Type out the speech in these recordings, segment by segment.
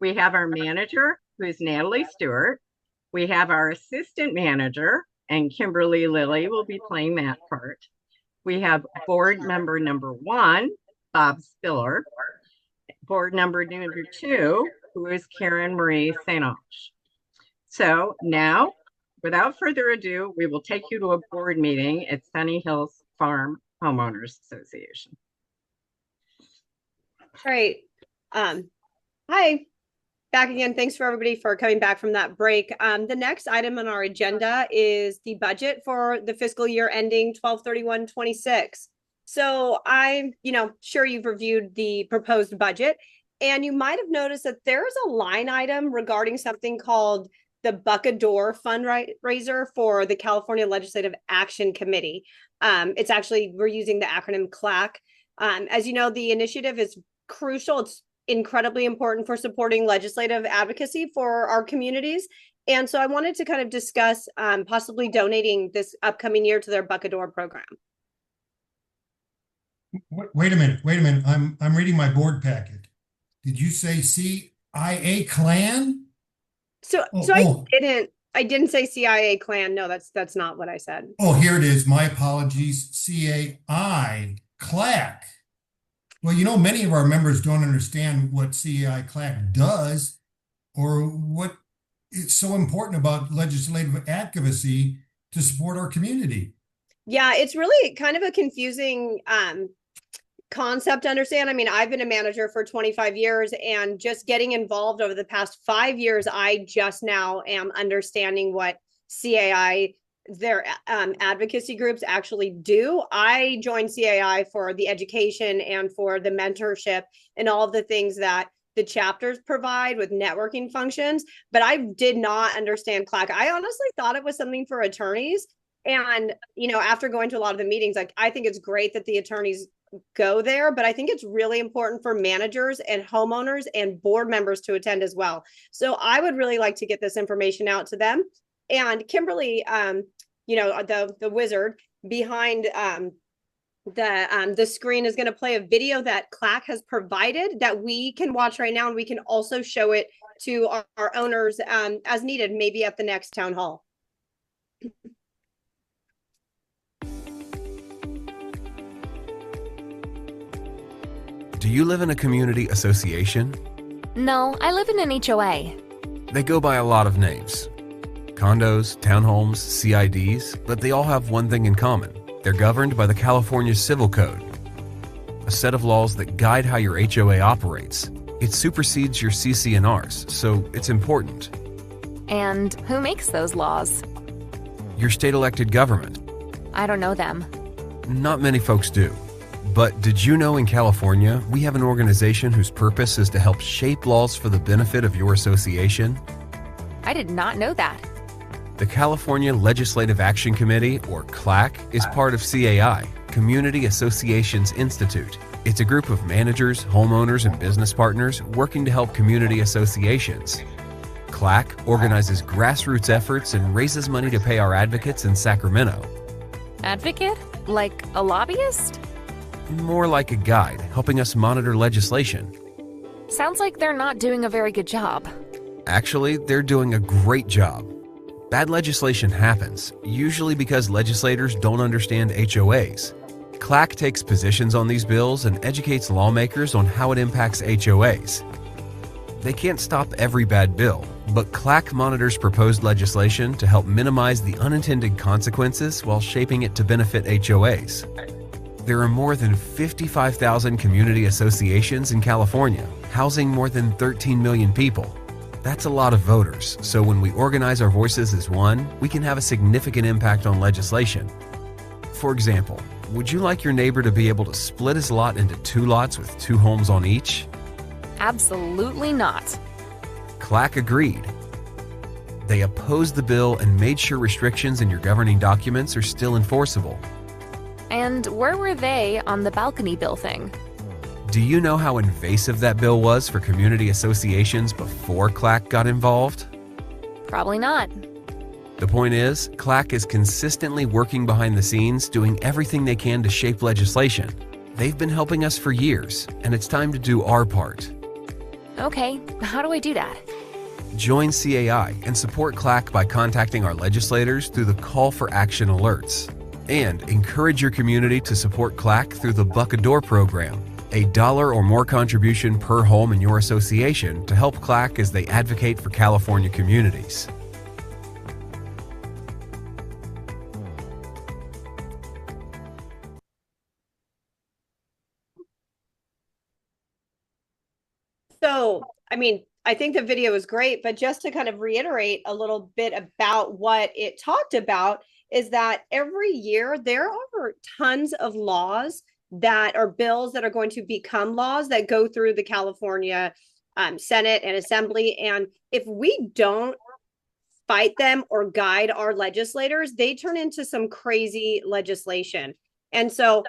We have our manager, who's Natalie Stewart. We have our assistant manager, and Kimberly Lilly will be playing that part. We have board member number one, Bob Spiller, board number two, who is Karen Marie St. Ange. So now, without further ado, we will take you to a board meeting at Sunny Hills Farm Homeowners Association. All right. Hi, back again. Thanks for everybody for coming back from that break. The next item on our agenda is the budget for the fiscal year ending 12/31/26. So I'm, sure you've reviewed the proposed budget, and you might have noticed that there's a line item regarding something called the Buck a Door fundraiser for the California Legislative Action Committee. It's actually, we're using the acronym CLAC. As you know, the initiative is crucial. It's incredibly important for supporting legislative advocacy for our communities. And so I wanted to kind of discuss possibly donating this upcoming year to their Buck a Door program. Wait a minute. I'm reading my board packet. Did you say CIA clan? I didn't say CIA clan. No, that's not what I said. Oh, here it is. My apologies. CAI-CLAC. Well, many of our members don't understand what CAI-CLAC does or what is so important about legislative advocacy to support our community. Yeah, it's really kind of a confusing concept to understand. I mean, I've been a manager for 25 years, and just getting involved over the past 5 years, I just now am understanding what CAI, their advocacy groups actually do. I joined CAI for the education and for the mentorship and all of the things that the chapters provide with networking functions, but I did not understand CLAC. I honestly thought it was something for attorneys. And, after going to a lot of the meetings, I think it's great that the attorneys go there, but I think it's really important for managers and homeowners and board members to attend as well. So I would really like to get this information out to them. And Kimberly, the wizard behind the screen is going to play a video that CLAC has provided that we can watch right now, and we can also show it to our owners as needed, maybe at the next town hall. Do you live in a community association? No, I live in an HOA. They go by a lot of names. Condos, townhomes, CIDs, but they all have one thing in common. They're governed by the California Civil Code, a set of laws that guide how your HOA operates. It supersedes your CC&Rs, so it's important. And who makes those laws? Your state-elected government. I don't know them. Not many folks do. But did you know in California, we have an organization whose purpose is to help shape laws for the benefit of your association? I did not know that. The California Legislative Action Committee, or CLAC, is part of CAI, Community Associations Institute. It's a group of managers, homeowners, and business partners working to help community associations. CLAC organizes grassroots efforts and raises money to pay our advocates in Sacramento. Advocate? Like a lobbyist? More like a guide, helping us monitor legislation. Sounds like they're not doing a very good job. Actually, they're doing a great job. Bad legislation happens, usually because legislators don't understand HOAs. CLAC takes positions on these bills and educates lawmakers on how it impacts HOAs. They can't stop every bad bill, but CLAC monitors proposed legislation to help minimize the unintended consequences while shaping it to benefit HOAs. There are more than 55,000 community associations in California, housing more than 13 million people. That's a lot of voters, so when we organize our voices as one, we can have a significant impact on legislation. For example, would you like your neighbor to be able to split his lot into 2 lots with 2 homes on each? Absolutely not. CLAC agreed. They opposed the bill and made sure restrictions in your governing documents are still enforceable. And where were they on the balcony bill thing? Do you know how invasive that bill was for community associations before CLAC got involved? Probably not. The point is, CLAC is consistently working behind the scenes, doing everything they can to shape legislation. They've been helping us for years, and it's time to do our part. Okay, how do I do that? Join CAI and support CLAC by contacting our legislators through the Call for Action alerts. And encourage your community to support CLAC through the Buck a Door program, a $1 or more contribution per home in your association to help CLAC as they advocate for California communities. So, I mean, I think the video was great, but just to kind of reiterate a little bit about what it talked about is that every year there are tons of laws that are bills that are going to become laws that go through the California Senate and Assembly. And if we don't fight them or guide our legislators, they turn into some crazy legislation. And so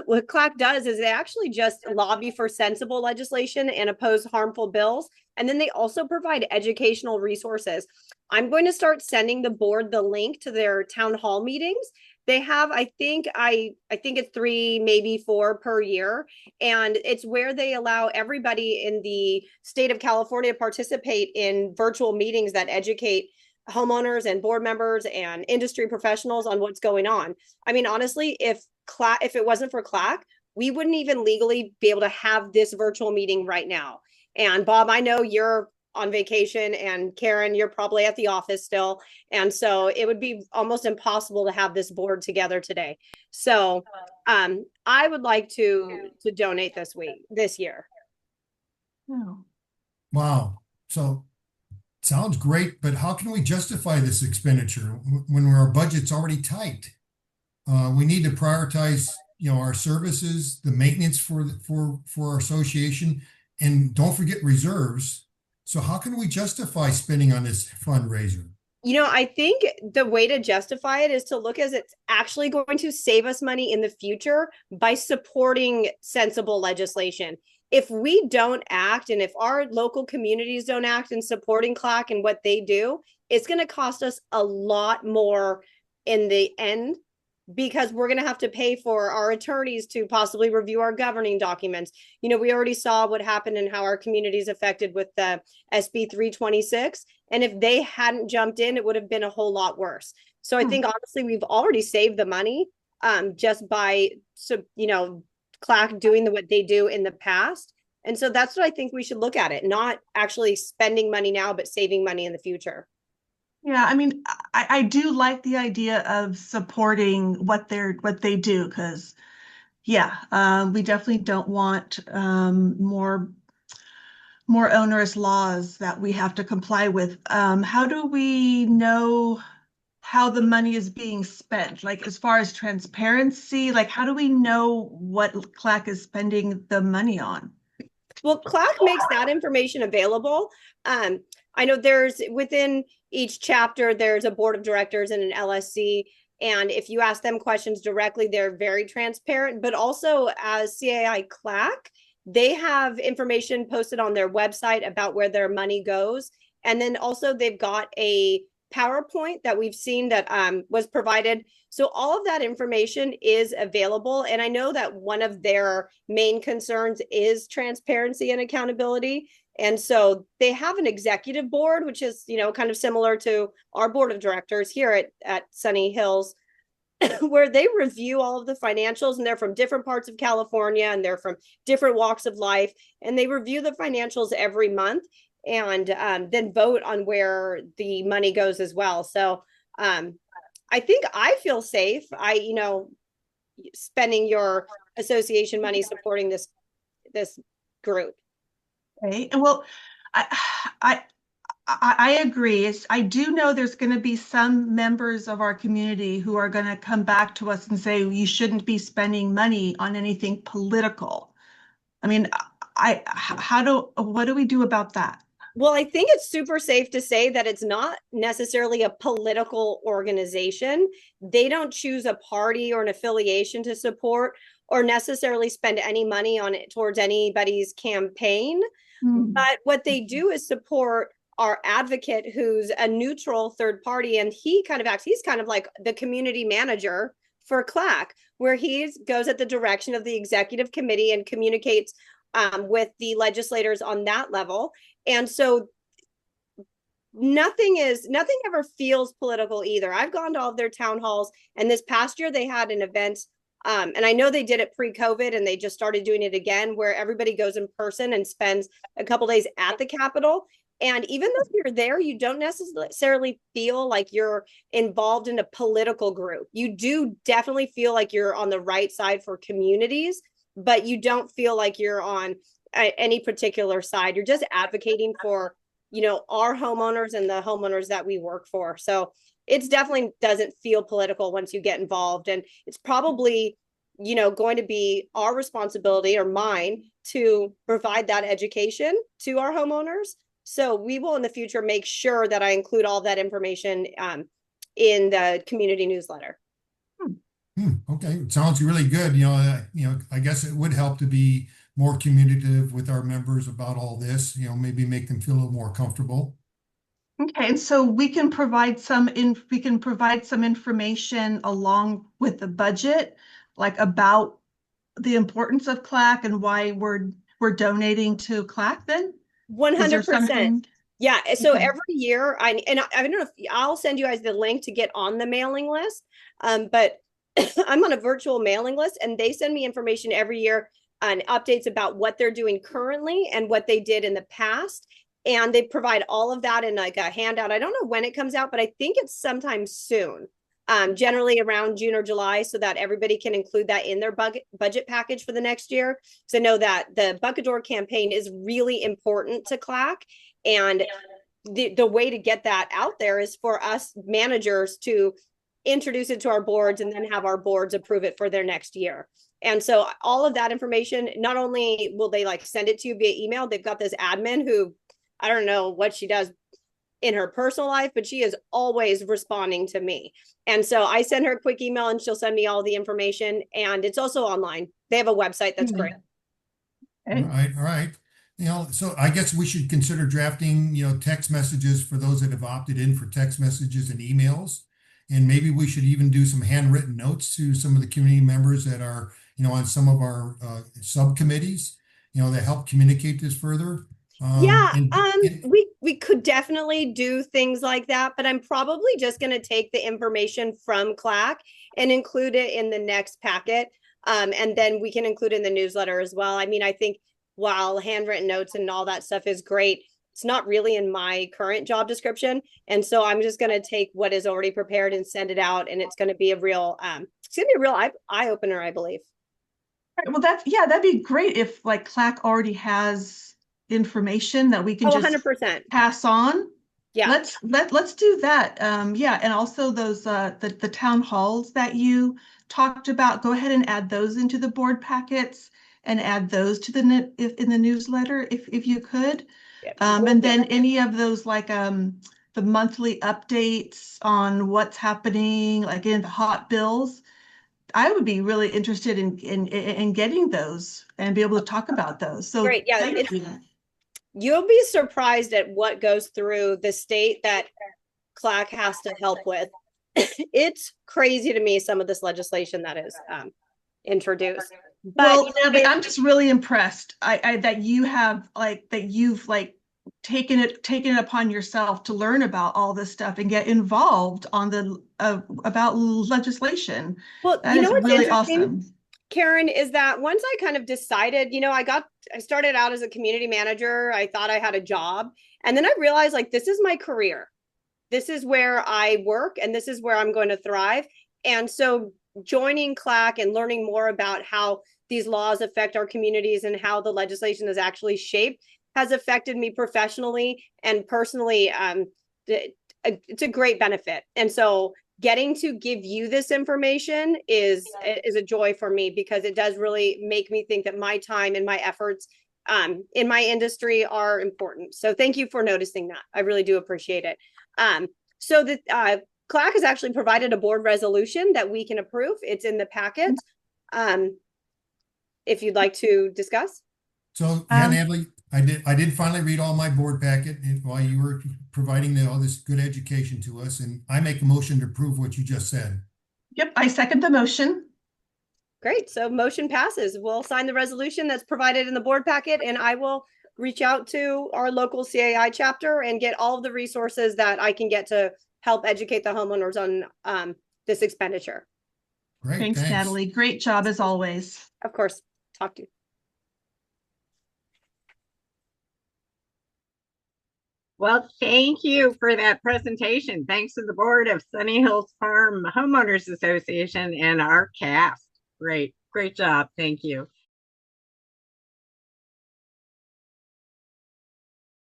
what CLAC does is they actually just lobby for sensible legislation and oppose harmful bills. And then they also provide educational resources. I'm going to start sending the board the link to their town hall meetings. They have, I think it's 3, maybe 4 per year. And it's where they allow everybody in the state of California to participate in virtual meetings that educate homeowners and board members and industry professionals on what's going on. I mean, honestly, if it wasn't for CLAC, we wouldn't even legally be able to have this virtual meeting right now. And Bob, I know you're on vacation, and Karen, you're probably at the office still. And so it would be almost impossible to have this board together today. So I would like to donate this year. Wow. So sounds great, but how can we justify this expenditure when our budget's already tight? We need to prioritize, our services, the maintenance for our association, and don't forget reserves. So how can we justify spending on this fundraiser? I think the way to justify it is to look as it's actually going to save us money in the future by supporting sensible legislation. If we don't act, and if our local communities don't act in supporting CLAC and what they do, it's going to cost us a lot more in the end, because we're going to have to pay for our attorneys to possibly review our governing documents. We already saw what happened and how our community is affected with the SB 326. And if they hadn't jumped in, it would have been a whole lot worse. So I think honestly, we've already saved the money just by, CLAC doing what they do in the past. And so that's what I think we should look at it, not actually spending money now, but saving money in the future. Yeah, I mean, I do like the idea of supporting what they do, because we definitely don't want more onerous laws that we have to comply with. How do we know how the money is being spent? Like, as far as transparency, like, how do we know what CLAC is spending the money on? Well, CLAC makes that information available. I know there's within each chapter, there's a board of directors and an LSC. And if you ask them questions directly, they're very transparent. But also as CAI-CLAC, they have information posted on their website about where their money goes. And then also they've got a PowerPoint that we've seen that was provided. So all of that information is available. And I know that one of their main concerns is transparency and accountability. And so they have an executive board, which is, kind of similar to our board of directors here at Sunny Hills, where they review all of the financials, and they're from different parts of California, and they're from different walks of life. And they review the financials every month and then vote on where the money goes as well. So I think I feel safe. Spending your association money supporting this group. Okay. Well, I agree. I do know there's going to be some members of our community who are going to come back to us and say you shouldn't be spending money on anything political. I mean, what do we do about that? Well, I think it's super safe to say that it's not necessarily a political organization. They don't choose a party or an affiliation to support or necessarily spend any money on it towards anybody's campaign. But what they do is support our advocate, who's a neutral third party. And he's kind of like the community manager for CLAC, where he goes at the direction of the executive committee and communicates with the legislators on that level. And so nothing ever feels political either. I've gone to all of their town halls, and this past year they had an event, and I know they did it pre-COVID and they just started doing it again, where everybody goes in person and spends a couple days at the Capitol. And even though you're there, you don't necessarily feel like you're involved in a political group. You do definitely feel like you're on the right side for communities, but you don't feel like you're on any particular side. You're just advocating for, our homeowners and the homeowners that we work for. So it's definitely doesn't feel political once you get involved. And it's probably, going to be our responsibility, or mine, to provide that education to our homeowners. So we will in the future make sure that I include all that information in the community newsletter. Okay, it sounds really good. I guess it would help to be more communicative with our members about all this. Maybe make them feel a little more comfortable. Okay, and so we can provide some information along with the budget, like about the importance of CLAC and why we're donating to CLAC. Then 100%. Yeah. So Okay. every year, I don't know if I'll send you guys the link to get on the mailing list. But I'm on a virtual mailing list, and they send me information every year on updates about what they're doing currently and what they did in the past. And they provide all of that in like a handout. I don't know when it comes out, but I think it's sometime soon. Generally around June or July, so that everybody can include that in their budget package for the next year. Because I know that the Bucket Door campaign is really important to CLAC, and the way to get that out there is for us managers to introduce it to our boards and then have our boards approve it for their next year. And so all of that information, not only will they like send it to you via email, they've got this admin who, I don't know what she does in her personal life, but she is always responding to me. And so I send her a quick email and she'll send me all the information, and it's also online. They have a website that's great. All right. So I guess we should consider drafting, text messages for those that have opted in for text messages and emails. And maybe we should even do some handwritten notes to some of the community members that are, on some of our subcommittees, that help communicate this further. We could definitely do things like that, but I'm probably just going to take the information from CLAC and include it in the next packet. And then we can include it in the newsletter as well. I mean, I think while handwritten notes and all that stuff is great, it's not really in my current job description. And so I'm just going to take what is already prepared and send it out. And it's going to be a real, eye opener, I believe. Well, that'd be great if like CLAC already has information that we can just 100% pass on. Yeah. Let's do that. And also those the town halls that you talked about, go ahead and add those into the board packets and add those to in the newsletter if you could. And then any of those like the monthly updates on what's happening, like in the hot bills. I would be really interested in getting those and be able to talk about those. So great. Yeah. thank you. You'll be surprised at what goes through the state that CLAC has to help with. It's crazy to me, some of this legislation that is introduced. But I'm just really impressed that you've taken it upon yourself to learn about all this stuff and get involved on the about legislation. Well, that is what's really interesting, awesome, Karen, is that once I kind of decided, I started out as a community manager. I thought I had a job, and then I realized like this is my career. This is where I work, and this is where I'm going to thrive. And so joining CLAC and learning more about how these laws affect our communities and how the legislation is actually shaped has affected me professionally and personally. It's a great benefit. And so getting to give you this information is a joy for me, because it does really make me think that my time and my efforts in my industry are important. So thank you for noticing that. I really do appreciate it. So the CLAC has actually provided a board resolution that we can approve. It's in the packet. If you'd like to discuss. So, Natalie, I did finally read all my board packet while you were providing all this good education to us, and I make a motion to approve what you just said. Yep, I second the motion. Great. So motion passes. We'll sign the resolution that's provided in the board packet, and I will reach out to our local CAI chapter and get all of the resources that I can get to help educate the homeowners on this expenditure. Great, Thanks, Natalie. Great job as always. Of course. Talk to you. Well, thank you for that presentation. Thanks to the board of Sunny Hills Farm Homeowners Association and our cast. Great job. Thank you.